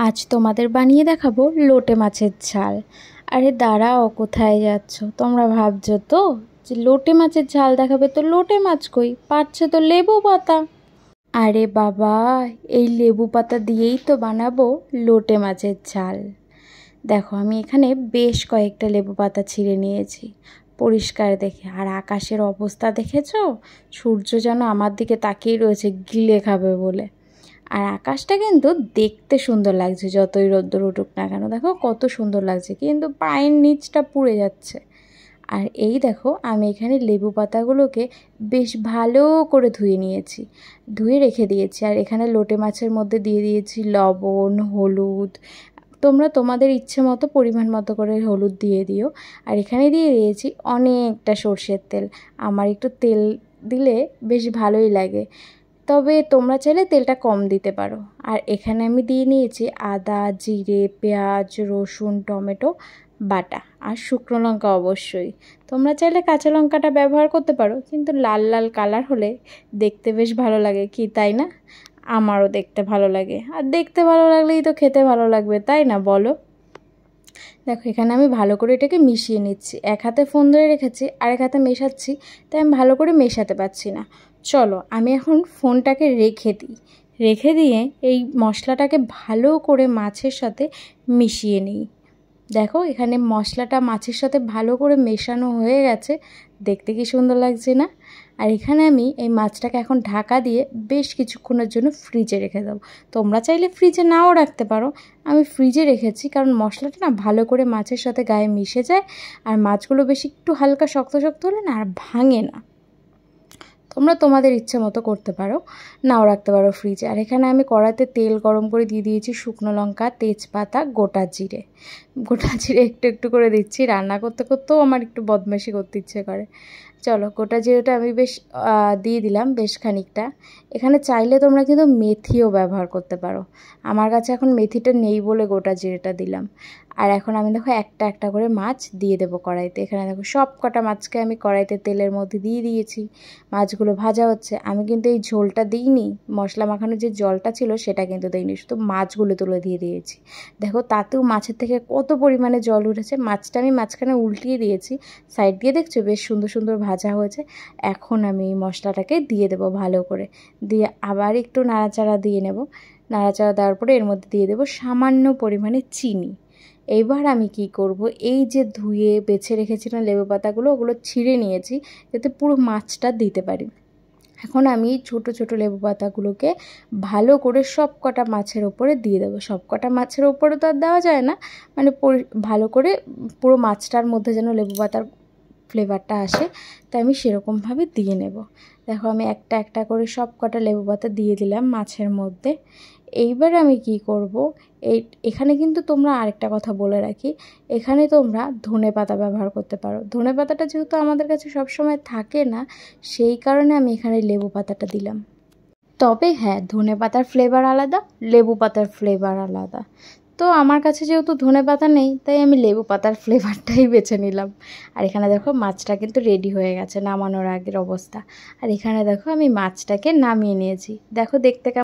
আজ তোমাদের বানিয়ে দেখাবো লোটে মাছের ঝাল। আরে দাঁড়াও, কোথায় যাচ্ছ? তোমরা ভাবছো তো যে লোটে মাছের ঝাল দেখাবে, তো লোটে মাছ কই, পাচ্ছে তো লেবু পাতা। আরে বাবা, এই লেবু পাতা দিয়েই তো বানাবো লোটে মাছের ঝাল। দেখো, আমি এখানে বেশ কয়েকটা লেবু পাতা ছিঁড়ে নিয়েছি পরিষ্কার দেখে। আর আকাশের অবস্থা দেখেছো? সূর্য যেন আমার দিকে তাকিয়ে রয়েছে গিলে খাবে বলে। আর আকাশটা কিন্তু দেখতে সুন্দর লাগছে, যতই রোদ্দুর উঠুক না কেন। দেখো কত সুন্দর লাগছে, কিন্তু পায়ের নিচটা পুড়ে যাচ্ছে। আর এই দেখো, আমি এখানে লেবু পাতাগুলোকে বেশ ভালো করে ধুয়ে নিয়েছি, ধুয়ে রেখে দিয়েছি। আর এখানে লোটে মাছের মধ্যে দিয়ে দিয়েছি লবণ, হলুদ। তোমরা তোমাদের ইচ্ছে মতো পরিমাণ মতো করে হলুদ দিয়ে দিও। আর এখানে দিয়ে দিয়েছি অনেকটা সর্ষের তেল। আমার একটু তেল দিলে বেশ ভালোই লাগে, তবে তোমরা চাইলে তেলটা কম দিতে পারো। আর এখানে আমি দিয়ে নিয়েছি আদা, জিরে, পেঁয়াজ, রসুন, টমেটো বাটা আর শুকনো লঙ্কা। অবশ্যই তোমরা চাইলে কাঁচা লঙ্কাটা ব্যবহার করতে পারো, কিন্তু লাল লাল কালার হলে দেখতে বেশ ভালো লাগে, কি তাই না? আমারও দেখতে ভালো লাগে, আর দেখতে ভালো লাগলেই তো খেতে ভালো লাগবে, তাই না বলো? দেখো, এখানে আমি ভালো করে এটাকে মিশিয়ে নিচ্ছি। এক হাতে ফোন ধরে রেখেছি, আরেক হাতে মেশাচ্ছি, তাই আমি ভালো করে মেশাতে পারছি না। চলো, আমি এখন ফোনটাকে রেখে দিই। রেখে দিয়ে এই মশলাটাকে ভালো করে মাছের সাথে মিশিয়ে নিই। দেখো, এখানে মশলাটা মাছের সাথে ভালো করে মেশানো হয়ে গেছে। দেখতে কি সুন্দর লাগছে না? আর এখানে আমি এই মাছটাকে এখন ঢাকা দিয়ে বেশ কিছুক্ষণের জন্য ফ্রিজে রেখে দেবো। তোমরা চাইলে ফ্রিজে নাও রাখতে পারো, আমি ফ্রিজে রেখেছি কারণ মশলাটা না ভালো করে মাছের সাথে গায়ে মিশে যায়। আর মাছগুলো বেশ একটু হালকা শক্ত শক্ত হলে না আর ভাঙে না। তোমরা তোমাদের ইচ্ছে মতো করতে পারো, নাও রাখতে পারো ফ্রিজে। আর এখানে আমি কড়াইতে তেল গরম করে দিয়ে দিয়েছি শুকনো লঙ্কা, তেজপাতা, গোটা জিরে। গোটা জিরে একটু একটু করে দিচ্ছি, রান্না করতে করতেও আমার একটু বদমাইশি করতে ইচ্ছে করে। চলো, গোটা জিরেটা আমি বেশ দিয়ে দিলাম বেশ খানিকটা। এখানে চাইলে তোমরা কিন্তু মেথিও ব্যবহার করতে পারো, আমার কাছে এখন মেথিটা নেই বলে গোটা জিরেটা দিলাম। আর এখন আমি দেখো একটা একটা করে মাছ দিয়ে দেবো কড়াইতে। এখানে দেখো সব কটা মাছকে আমি কড়াইতে তেলের মধ্যে দিয়ে দিয়েছি, মাছগুলো ভাজা হচ্ছে। আমি কিন্তু এই ঝোলটা দিইনি, মশলা মাখানোর যে জলটা ছিল সেটা কিন্তু দিইনি, শুধু মাছগুলো তুলে দিয়ে দিয়েছি। দেখো, তাতেও মাছের থেকে কত পরিমাণে জল উঠেছে। মাছটা আমি মাঝখানে উল্টিয়ে দিয়েছি, সাইড দিয়ে দেখছো বেশ সুন্দর সুন্দর ভাজা হয়েছে। এখন আমি এই মশলাটাকে দিয়ে দেবো ভালো করে, দিয়ে আবার একটু নাড়াচাড়া দিয়ে নেব। নাড়াচাড়া দেওয়ার পরে এর মধ্যে দিয়ে দেবো সামান্য পরিমাণে চিনি। এইবার আমি কি করব, এই যে ধুয়ে বেছে রেখেছিলাম লেবু পাতাগুলো, ওগুলো ছিঁড়ে নিয়েছি যাতে পুরো মাছটা দিতে পারি। এখন আমি ছোট ছোট লেবু পাতাগুলোকে ভালো করে সব কটা মাছের ওপরে দিয়ে দেবো। সব কটা মাছের ওপরে তো আর দেওয়া যায় না, মানে ভালো করে পুরো মাছটার মধ্যে যেন লেবু পাতার ফ্লেভারটা আসে, তাই আমি সেরকমভাবে দিয়ে নেব। দেখো, আমি একটা একটা করে সব কটা লেবু পাতা দিয়ে দিলাম মাছের মধ্যে। এইবার আমি কি করব, এখানে কিন্তু তোমরা আরেকটা কথা বলে রাখি, এখানে তোমরা ধনেপাতা ব্যবহার করতে পারো। ধনেপাতাটা যেহেতু আমাদের কাছে সবসময় থাকে না, সেই কারণে আমি এখানে লেবু পাতাটা দিলাম। তবে হ্যাঁ, ধনেপাতার ফ্লেভার আলাদা, লেবু পাতার ফ্লেভার আলাদা। তো আমার কাছে যেহেতু ধনেপাতা নেই, তাই আমি লেবু পাতার ফ্লেভারটাই বেছে নিলাম। আর এখানে দেখো মাছটা কিন্তু রেডি হয়ে গেছে নামানোর আগের অবস্থা। আর এখানে দেখো আমি মাছটাকে নামিয়ে নিয়েছি। দেখো দেখতে কেমন